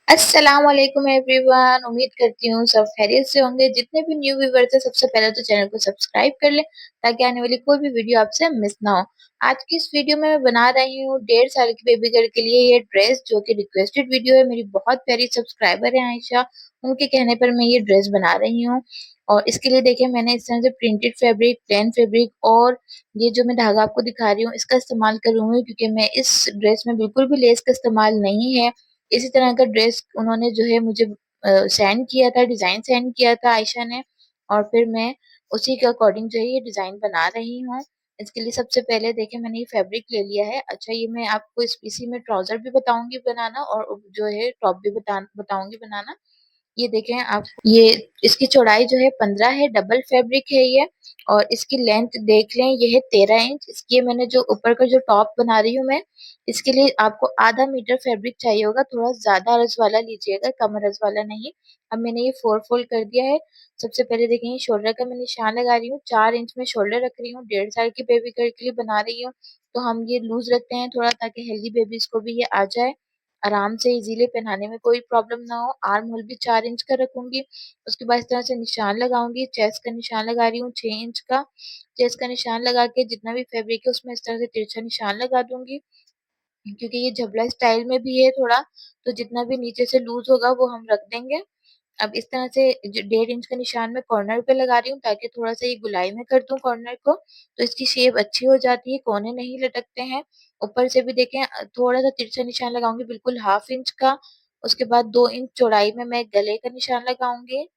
अस्सलाम वालेकुम एवरीवन। उम्मीद करती हूँ सब खैरियत से होंगे। जितने भी न्यू व्यूवर्स हैं सबसे पहले तो चैनल को सब्सक्राइब कर लें ताकि आने वाली कोई भी वीडियो आपसे मिस ना हो। आज की इस वीडियो में मैं बना रही हूँ 1.5 साल की बेबी गर्ल के लिए ये ड्रेस, जो कि रिक्वेस्टेड वीडियो है। मेरी बहुत प्यारी सब्सक्राइबर है आयशा, उनके कहने पर मैं ये ड्रेस बना रही हूँ। और इसके लिए देखिए मैंने इस तरह से प्रिंटेड फैब्रिक, प्लेन फैब्रिक और ये जो मैं धागा आपको दिखा रही हूँ इसका इस्तेमाल करूंगी, क्योंकि मैं इस ड्रेस में बिल्कुल भी लेस का इस्तेमाल नहीं है। इसी तरह का ड्रेस उन्होंने जो है मुझे सेंड किया था, डिजाइन सेंड किया था आयशा ने, और फिर मैं उसी के अकॉर्डिंग जो है ये डिजाइन बना रही हूँ। इसके लिए सबसे पहले देखिए मैंने ये फैब्रिक ले लिया है। अच्छा, ये मैं आपको इसी में ट्राउजर भी बताऊंगी बनाना और जो है टॉप भी बताऊंगी बनाना। ये देखें आप, ये इसकी चौड़ाई जो है 15 है, डबल फैब्रिक है ये। और इसकी लेंथ देख लें, ये है 13 इंच। इसकी ये मैंने जो ऊपर का जो टॉप बना रही हूँ मैं, इसके लिए आपको आधा मीटर फैब्रिक चाहिए होगा। थोड़ा ज्यादा अरज वाला लीजिएगा, कम अरज वाला नहीं। अब मैंने ये 4 फोल्ड कर दिया है। सबसे पहले देखें शोल्डर का मैं निशान लगा रही हूँ। 4 इंच में शोल्डर रख रही हूँ। 1.5 साल की बेबी गर्ल के लिए बना रही हूँ, तो हम ये लूज रखते हैं थोड़ा, ताकि हेल्दी बेबीज को भी ये आ जाए आराम से, इजीली पहनाने में कोई प्रॉब्लम ना हो। आर्म होल भी 4 इंच का रखूंगी। उसके बाद इस तरह से निशान लगाऊंगी। चेस्ट का निशान लगा रही हूँ 6 इंच का। चेस्ट का निशान लगा के जितना भी फैब्रिक है उसमें इस तरह से तिरछा निशान लगा दूंगी, क्योंकि ये जबला स्टाइल में भी है थोड़ा, तो जितना भी नीचे से लूज होगा वो हम रख देंगे। अब इस तरह से 1.5 इंच का निशान मैं कॉर्नर पे लगा रही हूँ, ताकि थोड़ा सा ये गुलाई में कर दूं कॉर्नर को, तो इसकी शेप अच्छी हो जाती है, कोने नहीं लटकते हैं। ऊपर से भी देखें थोड़ा सा तिरछा निशान लगाऊंगी, बिल्कुल 1/2 इंच का। उसके बाद 2 इंच चौड़ाई में मैं गले का निशान लगाऊंगी।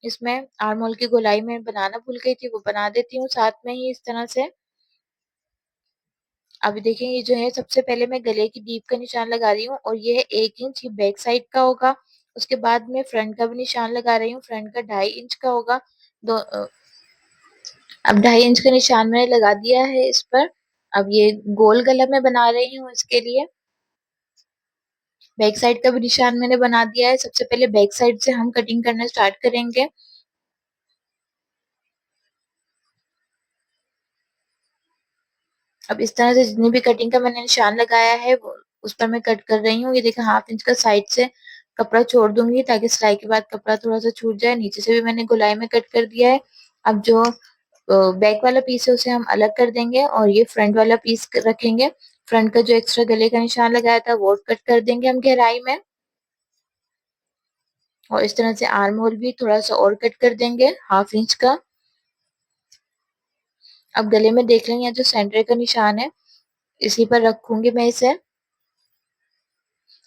इसमें आर्म होल की गोलाई में बनाना भूल गई थी, वो बना देती हूँ साथ में ही इस तरह से। अभी देखें ये जो है सबसे पहले मैं गले की डीप का निशान लगा रही हूँ, और ये है 1 इंच, ये बैक साइड का होगा। उसके बाद मैं फ्रंट का भी निशान लगा रही हूँ। फ्रंट का 2.5 इंच का होगा। अब 2.5 इंच का निशान मैंने लगा दिया है इस पर। अब ये गोल गला मैं बना रही हूँ इसके लिए। बैक साइड का भी निशान मैंने बना दिया है। सबसे पहले बैक साइड से हम कटिंग करना स्टार्ट करेंगे। अब इस तरह से जितनी भी कटिंग का मैंने निशान लगाया है उस पर मैं कट कर रही हूँ। ये देखिए 1/2 इंच का साइड से कपड़ा छोड़ दूंगी, ताकि सिलाई के बाद कपड़ा थोड़ा सा छूट जाए। नीचे से भी मैंने गोलाई में कट कर दिया है। अब जो बैक वाला पीस है उसे हम अलग कर देंगे, और ये फ्रंट वाला पीस रखेंगे। फ्रंट का जो एक्स्ट्रा गले का निशान लगाया था वो कट कर देंगे हम गहराई में। और इस तरह से आर्म होल भी थोड़ा सा और कट कर देंगे 1/2 इंच का। अब गले में देख लेंगे जो सेंटर का निशान है, इसी पर रखूंगी मैं इसे।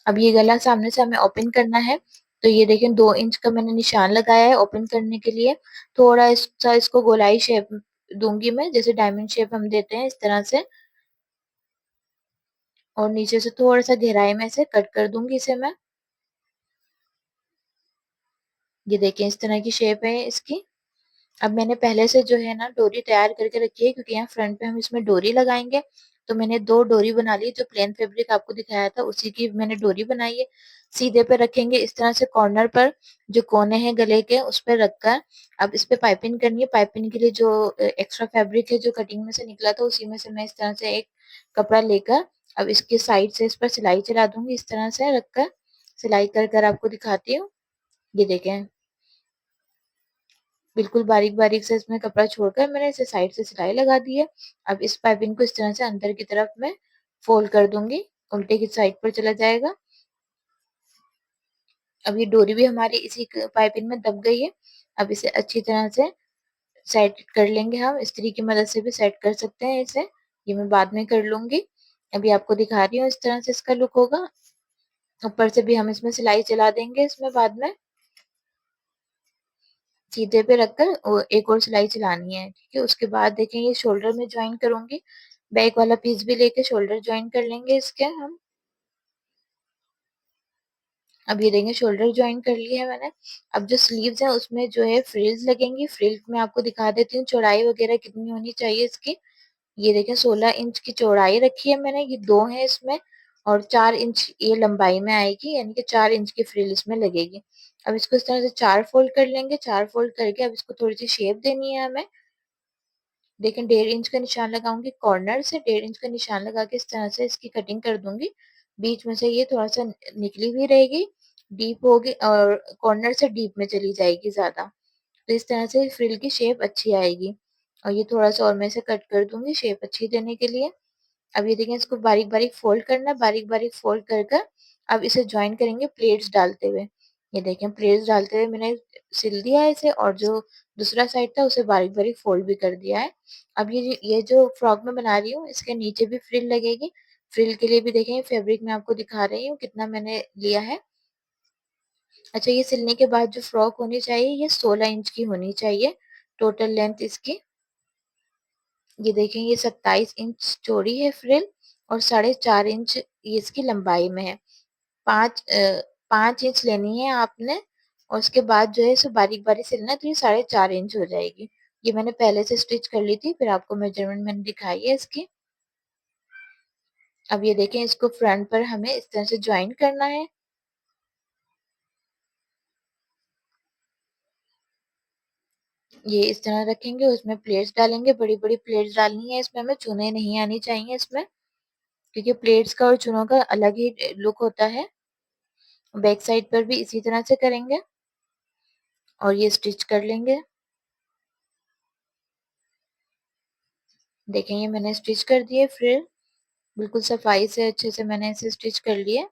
अब ये गला सामने से हमें ओपन करना है, तो ये देखें 2 इंच का मैंने निशान लगाया है ओपन करने के लिए। थोड़ा इसको गोलाई शेप दूंगी मैं, जैसे डायमंड शेप हम देते हैं इस तरह से। और नीचे से थोड़ा सा गहराई में से कट कर दूंगी इसे मैं। ये देखें इस तरह की शेप है इसकी। अब मैंने पहले से जो है ना डोरी तैयार करके रखी है, क्योंकि यहाँ फ्रंट पे हम इसमें डोरी लगाएंगे। तो मैंने 2 डोरी बना ली, जो प्लेन फैब्रिक आपको दिखाया था उसी की मैंने डोरी बनाई है। सीधे पे रखेंगे इस तरह से कॉर्नर पर, जो कोने हैं गले के उस पर रखकर। अब इस पे पाइपिंग करनी है। पाइपिंग के लिए जो एक्स्ट्रा फैब्रिक है जो कटिंग में से निकला था, उसी में से मैं इस तरह से एक कपड़ा लेकर अब इसके साइड से इस पर सिलाई चला दूंगी, इस तरह से रखकर सिलाई कर कर आपको दिखाती हूँ। ये देखें बिल्कुल बारीक बारीक से इसमें कपड़ा छोड़कर मैंने इसे साइड से सिलाई लगा दी है। अब इस पाइपिंग को इस तरह से अंदर की तरफ मैं फोल्ड कर दूंगी, उल्टे की साइड पर चला जाएगा। अब ये डोरी भी हमारी इसी पाइपिंग में दब गई है। अब इसे अच्छी तरह से सेट कर लेंगे हम। इस्त्री की मदद से भी सेट कर सकते हैं इसे, ये मैं बाद में कर लूंगी। अभी आपको दिखा रही हूँ इस तरह से इसका लुक होगा। ऊपर से भी हम इसमें सिलाई चला देंगे इसमें बाद में, सीधे पे रखकर एक और सिलाई चलानी है, ठीक है। उसके बाद देखें ये शोल्डर में ज्वाइन करूंगी। बैक वाला पीस भी लेके शोल्डर ज्वाइन कर लेंगे इसके हम। अब ये देंगे शोल्डर ज्वाइन कर लिए है मैंने। अब जो स्लीव्स है उसमें जो है फ्रिल्स लगेंगी। फ्रिल्स में आपको दिखा देती हूँ चौड़ाई वगैरह कितनी होनी चाहिए इसकी। ये देखें 16 इंच की चौड़ाई रखी है मैंने, ये 2 है इसमें। और 4 इंच ये लंबाई में आएगी, यानी कि 4 इंच की फ्रिल इसमें लगेगी। अब इसको इस तरह से 4 फोल्ड कर लेंगे। 4 फोल्ड करके अब इसको थोड़ी सी शेप देनी है हमें। लेकिन 1.5 इंच का निशान लगाऊंगी कॉर्नर से। 1.5 इंच का निशान लगा के इस तरह से इसकी कटिंग कर दूंगी। बीच में से ये थोड़ा सा निकली हुई रहेगी, डीप होगी और कॉर्नर से डीप में चली जाएगी ज़्यादा। तो इस तरह से फ्रिल की शेप अच्छी आएगी। और ये थोड़ा-सा और मैं इसे कट कर दूँगी शेप अच्छी देने के लिए। अब ये देखें, इसको बारीक-बारीक फ़ोल्ड करना है, बारीक-बारीक फ़ोल्ड कर कर अब इसे जॉइन करेंगे प्लेट्स डालते हुए। ये देखें, प्लेट्स डालते हुए मैंने सिल दिया है इसे, और जो दूसरा साइड था उसे बारीक-बारीक फ़ोल्ड भी कर दिया है। अब ये जो फ्रॉक मैं बना रही हूँ, इसके नीचे भी फ्रिल लगेगी। फ्रिल के लिए भी देखें, फैब्रिक मैं आपको दिखा रही हूँ कितना मैंने लिया है। अच्छा, ये सिलने के बाद जो फ्रॉक होनी चाहिए, ये 16 इंच की होनी चाहिए टोटल लेंथ इसकी। ये देखें, ये 27 इंच चौड़ी है फ्रिल, और 4.5 इंच ये इसकी लंबाई में है। 5 इंच लेनी है आपने, और उसके बाद जो है इसे बारीक-बारीक सिलना है, तो ये 4.5 इंच हो जाएगी। ये मैंने पहले से स्टिच कर ली थी, फिर आपको मेजरमेंट मैंने दिखाई है इसकी। अब ये देखें, इसको फ्रंट पर हमें इस तरह से जॉइन करना है। ये इस तरह रखेंगे, उसमें प्लेट्स डालेंगे, बड़ी-बड़ी प्लेट्स डालनी है इसमें, हमें चुने नहीं आनी चाहिए इसमें, क्योंकि प्लेट्स का और चूनों का अलग ही लुक होता है। बैक साइड पर भी इसी तरह से करेंगे और ये स्टिच कर लेंगे। देखें, ये मैंने स्टिच कर दिए फ्रिल, बिल्कुल सफाई से अच्छे से मैंने इसे स्टिच कर लिया।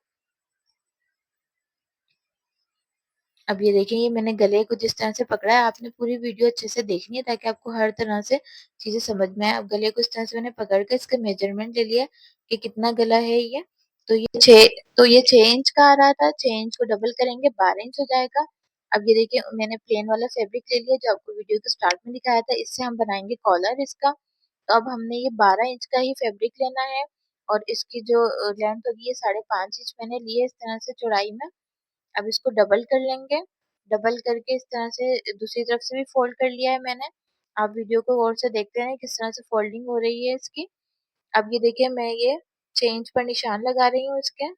अब ये देखिए, ये मैंने गले को जिस तरह से पकड़ा है, आपने पूरी वीडियो अच्छे से देखनी है ताकि आपको हर तरह से चीजें समझ में आए। अब गले को इस तरह से मैंने पकड़ कर इसका मेजरमेंट ले लिया कि कितना गला है ये। तो ये 6 इंच का आ रहा था, 6 इंच को डबल करेंगे 12 इंच हो जाएगा। अब ये देखिए, मैंने प्लेन वाला फैब्रिक ले लिया जो आपको वीडियो के स्टार्ट में दिखाया था, इससे हम बनाएंगे कॉलर इसका। तो अब हमने ये 12 इंच का ही फैब्रिक लेना है, और इसकी जो लेंथ होगी ये 5.5 इंच मैंने ली है इस तरह से चौड़ाई में। अब इसको डबल कर लेंगे। डबल करके इस तरह से दूसरी तरफ से भी फोल्ड कर लिया है मैंने। आप वीडियो को गौर से देखते हैं किस तरह से फोल्डिंग हो रही है इसकी। अब ये देखिए, मैं ये 6 इंच पर निशान लगा रही हूँ इसके,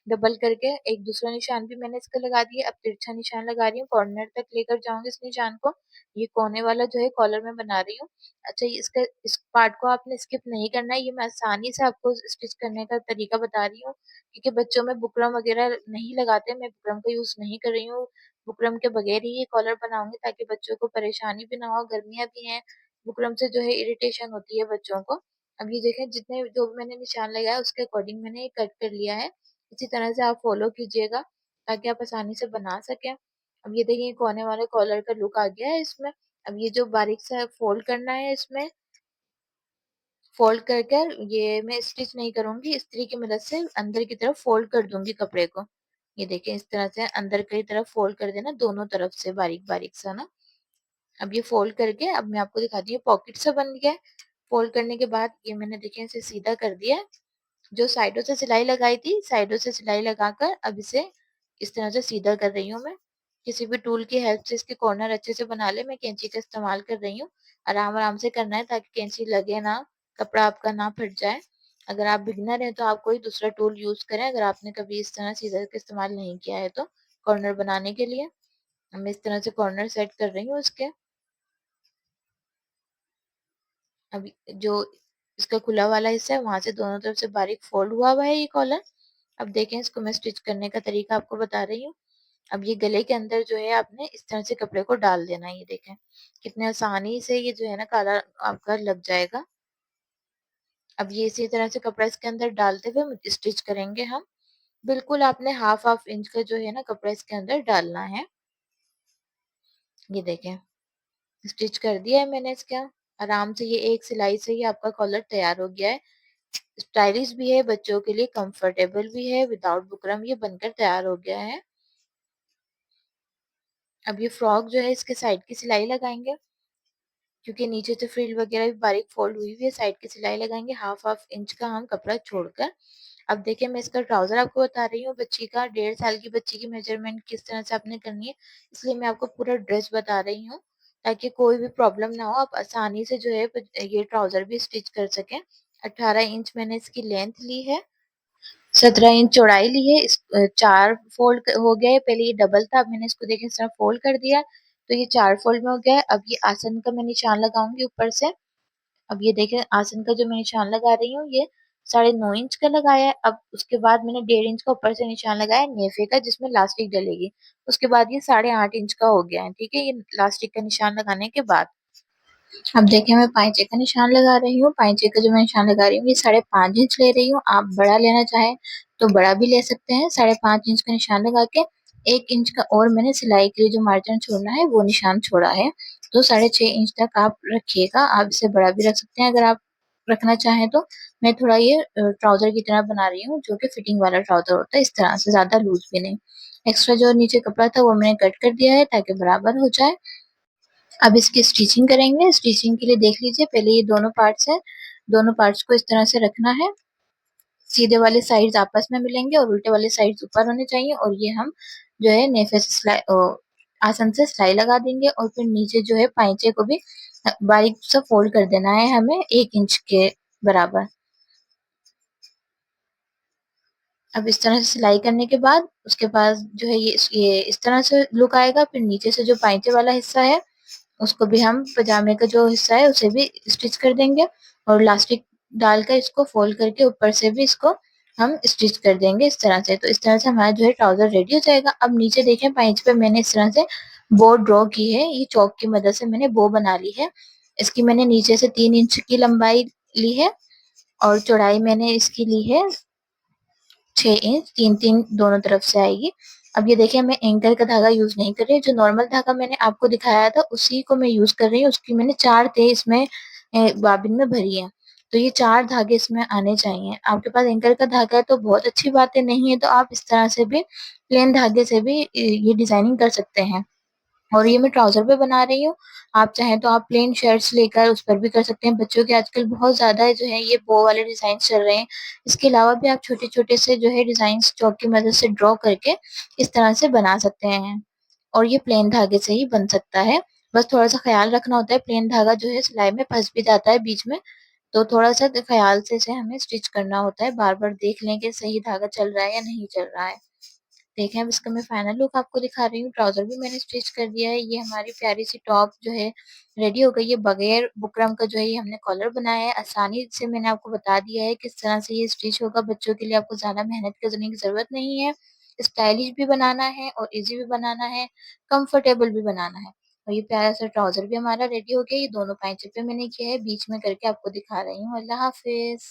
डबल करके। एक दूसरा निशान भी मैंने इसका लगा दिया। अब तिरछा निशान लगा रही हूँ, कॉर्नर तक लेकर जाऊंगी इस निशान को। ये कोने वाला जो है कॉलर में बना रही हूँ। अच्छा, ये इसका इस पार्ट को आपने स्किप नहीं करना है, ये मैं आसानी से आपको स्टिच करने का तरीका बता रही हूँ, क्योंकि बच्चों में बुकरम वगैरह नहीं लगाते, मैं बुकरम का यूज नहीं कर रही हूँ। बुकरम के बगैर ही ये कॉलर बनाऊंगी ताकि बच्चों को परेशानी भी ना हो, गर्मियां भी हैं, बुकरम से जो है इरिटेशन होती है बच्चों को। अब ये देखें, जितने जो भी मैंने निशान लगाया उसके अकॉर्डिंग मैंने ये कट कर लिया है। इसी तरह से आप फॉलो कीजिएगा ताकि आप आसानी से बना सकें। अब ये देखिए, कोने वाले कॉलर का लुक आ गया है इसमें। अब ये जो बारीक सा फोल्ड करना है इसमें, फोल्ड कर कर ये मैं स्टिच नहीं करूंगी, इस्त्री की मदद से अंदर की तरफ फोल्ड कर दूंगी कपड़े को। ये देखिए, इस तरह से अंदर की तरफ फोल्ड कर देना दोनों तरफ से बारीक बारीक सा ना। अब ये फोल्ड करके अब मैं आपको दिखाती हूँ, पॉकेट सा बन गया है। फोल्ड करने के बाद ये मैंने देखिए इसे सीधा कर दिया है। जो साइडों से सिलाई लगाई थी, साइडों से सिलाई लगाकर अब इसे इस तरह से सीधा कर रही हूँ मैं। किसी भी टूल की हेल्प से इसके कॉर्नर अच्छे से बना ले, मैं कैंची का इस्तेमाल कर रही हूँ। आराम आराम से करना है ताकि कैंची लगे ना, कपड़ा आपका ना फट जाए। अगर आप बिगिनर हैं तो आप कोई दूसरा टूल यूज करें, अगर आपने कभी इस तरह सीजर का इस्तेमाल नहीं किया है तो, कॉर्नर बनाने के लिए। मैं इस तरह से कॉर्नर सेट कर रही हूँ इसके। अब जो इसका खुला वाला हिस्सा है वहां से दोनों तरफ से बारीक फोल्ड हुआ हुआ है ये कॉलर। अब देखें, इसको मैं स्टिच करने का तरीका आपको बता रही हूँ। अब ये गले के अंदर जो है आपने इस तरह से कपड़े को डाल देना है। ये देखें, कितने आसानी से ये जो है ना काला आपका लग जाएगा। अब ये इसी तरह से कपड़ा इसके अंदर डालते हुए स्टिच करेंगे हम। बिल्कुल आपने हाफ हाफ इंच का जो है ना कपड़ा इसके अंदर डालना है। ये देखें, स्टिच कर दिया है मैंने इसका। आराम से ये एक सिलाई से ही आपका कॉलर तैयार हो गया है। स्टाइलिश भी है, बच्चों के लिए कंफर्टेबल भी है, विदाउट बुकरम ये बनकर तैयार हो गया है। अब ये फ्रॉक जो है इसके साइड की सिलाई लगाएंगे, क्योंकि नीचे से फ्रिल वगैरह भी बारीक फोल्ड हुई हुई है, साइड की सिलाई लगाएंगे हाफ हाफ इंच का हम कपड़ा छोड़कर। अब देखिए, मैं इसका ट्राउजर आपको बता रही हूँ बच्ची का, 1.5 साल की बच्ची की मेजरमेंट किस तरह से आपने करनी है, इसलिए मैं आपको पूरा ड्रेस बता रही हूँ ताकि कोई भी प्रॉब्लम ना हो, आप आसानी से जो है ये ट्राउजर भी स्टिच कर सकें। 18 इंच मैंने इसकी लेंथ ली है, 17 इंच चौड़ाई ली है। 4 फोल्ड हो गया है, पहले ये डबल था, अब मैंने इसको देखिए इस तरह फोल्ड कर दिया, तो ये 4 फोल्ड में हो गया है। अब ये आसन का मैं निशान लगाऊंगी ऊपर से। अब ये देखिए, आसन का जो मैं निशान लगा रही हूँ, ये 9.5 इंच का लगाया है। अब उसके बाद मैंने 1.5 इंच का ऊपर से निशान लगाया नेफे का, जिसमें लास्टिक डलेगी। उसके बाद ये 8.5 इंच का हो गया है। ठीक है, ये लास्टिक का निशान लगाने के बाद अब देखिए मैं पाइचे का निशान लगा रही हूँ। पाइचे का जो मैं निशान लगा रही हूँ ये 5.5 इंच ले रही हूँ। आप बड़ा लेना चाहे तो बड़ा भी ले सकते हैं। 5.5 इंच का निशान लगा के 1 इंच का और मैंने सिलाई के लिए जो मार्जिन छोड़ना है वो निशान छोड़ा है। तो 6.5 इंच तक आप रखिएगा। आप इसे बड़ा भी रख सकते हैं अगर आप रखना चाहें तो। मैं थोड़ा ये ट्राउजर की तरह बना रही हूँ, जो कि फिटिंग वाला ट्राउजर होता है, इस तरह से, ज्यादा लूज भी नहीं। एक्स्ट्रा जो नीचे कपड़ा था वो मैंने कट कर दिया है ताकि बराबर हो जाए। अब इसकी स्टिचिंग करेंगे। स्टिचिंग के लिए देख लीजिए, पहले ये दोनों पार्ट्स हैं, दोनों पार्ट्स को इस तरह से रखना है। सीधे वाले साइड्स आपस में मिलेंगे और उल्टे वाले साइड्स ऊपर होने चाहिए। और ये हम जो है नेफे से आसन से सिलाई लगा देंगे। और फिर नीचे जो है पाइचे को भी बारीक सा फोल्ड कर देना है हमें 1 इंच के बराबर। अब इस तरह से सिलाई करने के बाद उसके पास जो है ये इस तरह से लुक आएगा। फिर नीचे से जो पाइचे वाला हिस्सा है उसको भी हम पजामे का जो हिस्सा है उसे भी स्टिच कर देंगे। और इलास्टिक डालकर इसको फोल्ड करके ऊपर से भी इसको हम स्टिच कर देंगे इस तरह से। तो इस तरह से हमारा जो है ट्राउजर रेडी हो जाएगा। अब नीचे देखें पाइच पे मैंने इस तरह से बो ड्रॉ की है। ये चौक की मदद से मैंने बो बना ली है। इसकी मैंने नीचे से 3 इंच की लंबाई ली है और चौड़ाई मैंने इसकी ली है 6 इंच। 3-3 दोनों तरफ से आएगी। अब ये देखिए मैं एंकर का धागा यूज नहीं कर रही, जो नॉर्मल धागा मैंने आपको दिखाया था उसी को मैं यूज कर रही हूँ। उसकी मैंने 4 तह इसमें बाबिन में भरी है। तो ये 4 धागे इसमें आने चाहिए। आपके पास एंकर का धागा है तो बहुत अच्छी बात है, नहीं है तो आप इस तरह से भी प्लेन धागे से भी ये डिजाइनिंग कर सकते हैं। और ये मैं ट्राउजर पे बना रही हूँ। आप चाहें तो आप प्लेन शर्ट्स लेकर उस पर भी कर सकते हैं। बच्चों के आजकल बहुत ज्यादा जो है ये बो वाले डिजाइन चल रहे हैं। इसके अलावा भी आप छोटे छोटे से जो है डिजाइन चौक की मदद से ड्रॉ करके इस तरह से बना सकते हैं। और ये प्लेन धागे से ही बन सकता है। बस थोड़ा सा ख्याल रखना होता है, प्लेन धागा जो है सिलाई में फंस भी जाता है बीच में। तो थोड़ा सा ख्याल से इसे हमें स्टिच करना होता है। बार बार देख लें कि सही धागा चल रहा है या नहीं चल रहा है। देखें अब इसका मैं फाइनल लुक आपको दिखा रही हूँ। ट्राउजर भी मैंने स्टिच कर दिया है। ये हमारी प्यारी सी टॉप जो है रेडी हो गई है। बगैर बुकरम का जो है ये हमने कॉलर बनाया है। आसानी से मैंने आपको बता दिया है किस तरह से ये स्टिच होगा। बच्चों के लिए आपको ज्यादा मेहनत करने की जरूरत नहीं है। स्टाइलिश भी बनाना है और इजी भी बनाना है, कंफर्टेबल भी बनाना है। और ये प्यारा सा ट्राउजर भी हमारा रेडी हो गया। ये दोनों पैंचे पे मैंने किया है, बीच में करके आपको दिखा रही हूँ। अल्लाह हाफिज।